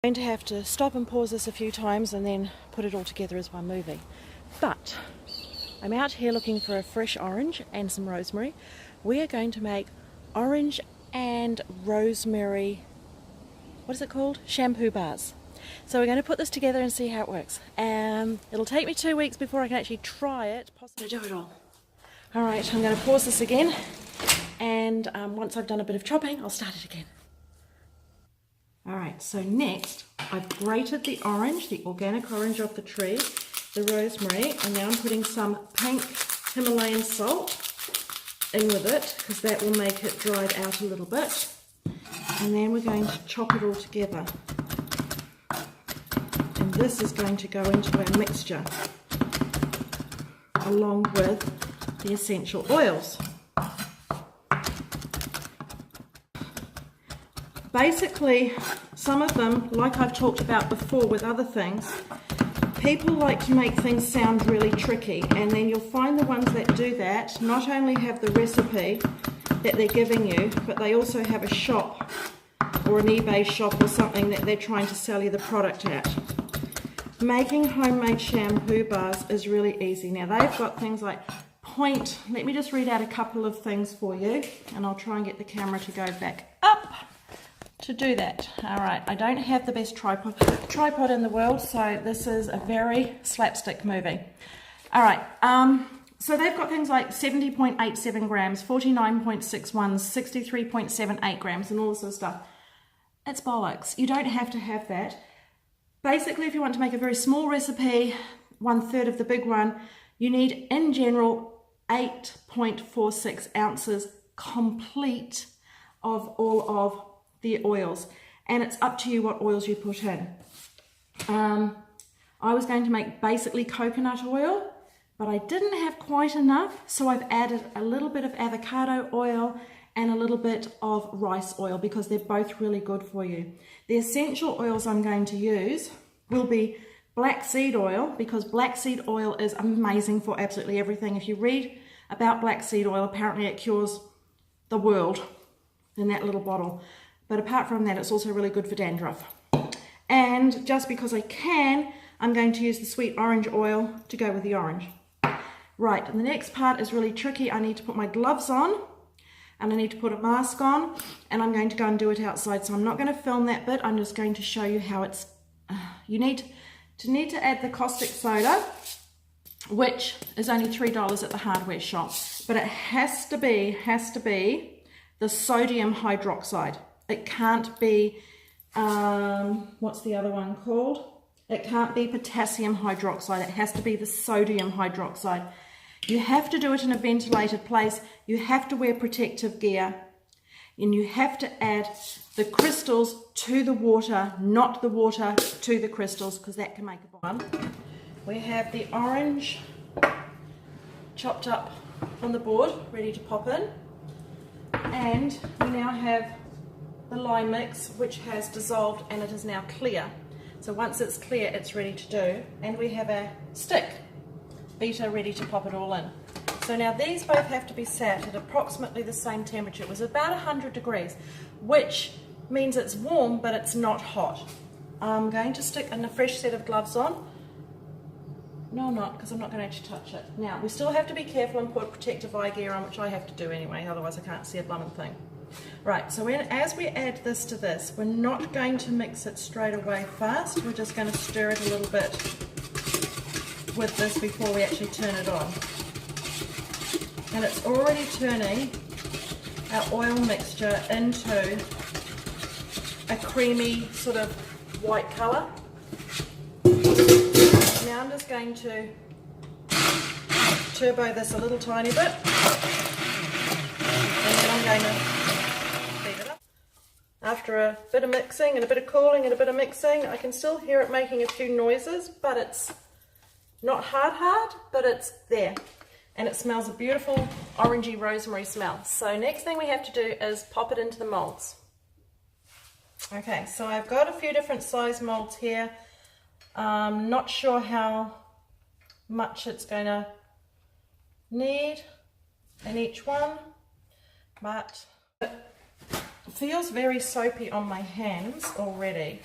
I'm going to have to stop and pause this a few times and then put it all together as one movie. But I'm out here looking for a fresh orange and some rosemary. We are going to make orange and rosemary, what is it called? Shampoo bars. So we're going to put this together and see how it works. It'll take me 2 weeks before I can actually try it, possibly do it all. Alright, I'm going to pause this again, and once I've done a bit of chopping, I'll start it again. Alright, so next I've grated the orange, the organic orange off the tree, the rosemary, and now I'm putting some pink Himalayan salt in with it because that will make it dried out a little bit. And then we're going to chop it all together. And this is going to go into our mixture along with the essential oils. Basically, some of them, like I've talked about before with other things, people like to make things sound really tricky, and then you'll find the ones that do that not only have the recipe that they're giving you, but they also have a shop or an eBay shop or something that they're trying to sell you the product at. Making homemade shampoo bars is really easy. Now they've got things like let me just read out a couple of things for you, and I'll try and get the camera to go back up to do that. Alright, I don't have the best tripod in the world, so this is a very slapstick movie. Alright, so they've got things like 70.87 grams, 49.61, 63.78 grams, and all this sort of stuff. It's bollocks. You don't have to have that. Basically, if you want to make a very small recipe, 1/3 of the big one, you need, in general, 8.46 ounces complete of all of the oils, and it's up to you what oils you put in. I was going to make basically coconut oil, but I didn't have quite enough, so I've added a little bit of avocado oil and a little bit of rice oil because they're both really good for you. The essential oils I'm going to use will be black seed oil, because black seed oil is amazing for absolutely everything. If you read about black seed oil, apparently it cures the world in that little bottle. But apart from that, it's also really good for dandruff. And just because I can, I'm going to use the sweet orange oil to go with the orange. Right, and the next part is really tricky. I need to put my gloves on, and I need to put a mask on, and I'm going to go and do it outside. So I'm not going to film that bit. I'm just going to show you how it's... You need to add the caustic soda, which is only $3 at the hardware shop. But it has to be the sodium hydroxide. It can't be, what's the other one called? It can't be potassium hydroxide. It has to be the sodium hydroxide. You have to do it in a ventilated place. You have to wear protective gear. And you have to add the crystals to the water, not the water to the crystals, because that can make a bomb. We have the orange chopped up on the board, ready to pop in. And we now have the lime mix, which has dissolved and it is now clear. So once it's clear, it's ready to do. And we have a stick beater ready to pop it all in. So now these both have to be sat at approximately the same temperature. It was about 100 degrees, which means it's warm, but it's not hot. I'm going to stick a fresh set of gloves on. No, I'm not, because I'm not going to actually touch it. Now, we still have to be careful and put protective eye gear on, which I have to do anyway, otherwise I can't see a blooming thing. Right, so as we add this to this, we're not going to mix it straight away fast. We're just going to stir it a little bit with this before we actually turn it on. And it's already turning our oil mixture into a creamy sort of white colour. Now I'm just going to turbo this a little tiny bit, and then I'm going to speed it up. After a bit of mixing and a bit of cooling and a bit of mixing, I can still hear it making a few noises, but it's not hard, but it's there. And it smells a beautiful orangey rosemary smell. So next thing we have to do is pop it into the molds. Okay, so I've got a few different size molds here. Not sure how much it's going to need in each one, but it feels very soapy on my hands already.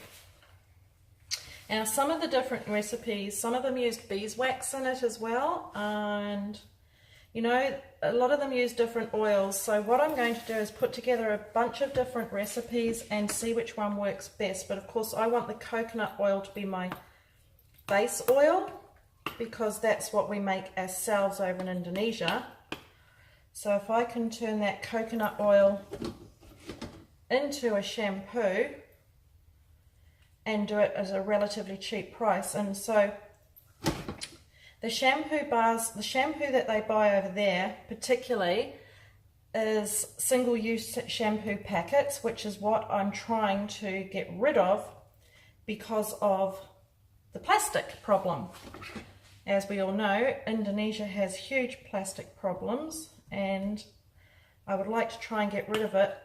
Now some of the different recipes, some of them used beeswax in it as well, and you know, a lot of them use different oils. So what I'm going to do is put together a bunch of different recipes and see which one works best. But of course I want the coconut oil to be my base oil, because that's what we make ourselves over in Indonesia. So if I can turn that coconut oil into a shampoo and do it at a relatively cheap price. And so the shampoo bars, the shampoo that they buy over there particularly is single-use shampoo packets, which is what I'm trying to get rid of because of the plastic problem. As we all know, Indonesia has huge plastic problems, and I would like to try and get rid of it.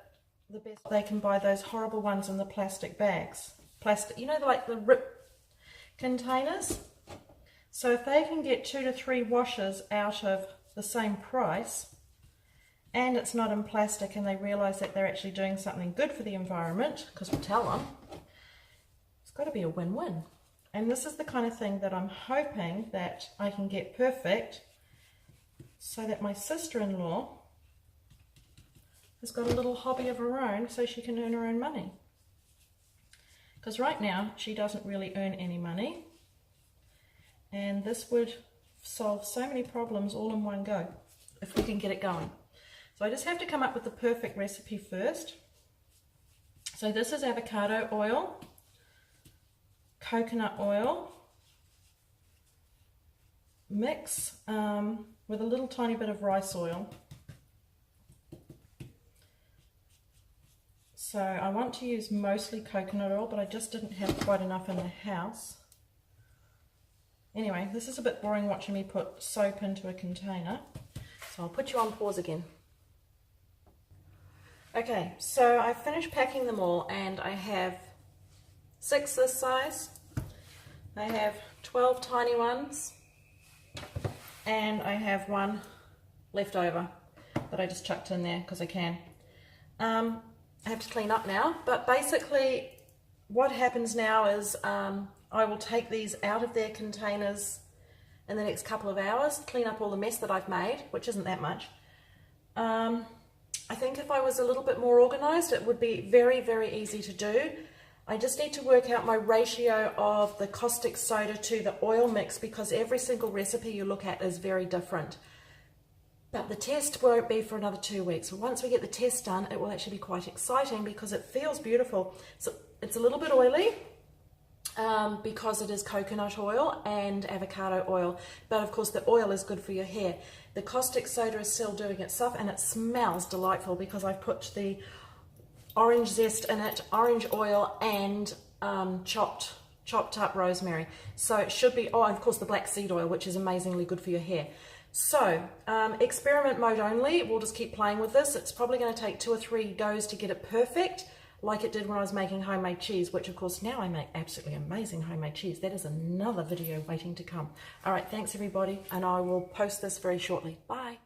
The best they can buy those horrible ones in the plastic bags. Plastic, you know, like the RIP containers. So if they can get 2 to 3 washes out of the same price, and it's not in plastic, and they realize that they're actually doing something good for the environment, because we'll tell them, it's got to be a win-win. And this is the kind of thing that I'm hoping that I can get perfect, so that my sister-in-law has got a little hobby of her own, so she can earn her own money. Because right now she doesn't really earn any money, and this would solve so many problems all in one go if we can get it going. So I just have to come up with the perfect recipe first. So this is avocado oil, coconut oil mix with a little tiny bit of rice oil. So I want to use mostly coconut oil, but I just didn't have quite enough in the house. Anyway, this is a bit boring watching me put soap into a container, so I'll put you on pause again. Okay, so I finished packing them all, and I have 6 this size, I have 12 tiny ones, and I have 1 left over that I just chucked in there because I can. I have to clean up now, but basically what happens now is I will take these out of their containers in the next couple of hours, clean up all the mess that I've made, which isn't that much. I think if I was a little bit more organized, it would be very, very easy to do. I just need to work out my ratio of the caustic soda to the oil mix, because every single recipe you look at is very different. But the test won't be for another 2 weeks. So once we get the test done, it will actually be quite exciting because it feels beautiful. So it's a little bit oily because it is coconut oil and avocado oil. But of course the oil is good for your hair. The caustic soda is still doing its stuff, and it smells delightful because I've put the orange zest in it, orange oil, and chopped up rosemary. So it should be, oh, and of course the black seed oil, which is amazingly good for your hair. So experiment mode only. We'll just keep playing with this. It's probably going to take 2 or 3 goes to get it perfect, like it did when I was making homemade cheese, which of course now I make absolutely amazing homemade cheese. That is another video waiting to come. All right, thanks everybody, and I will post this very shortly. Bye.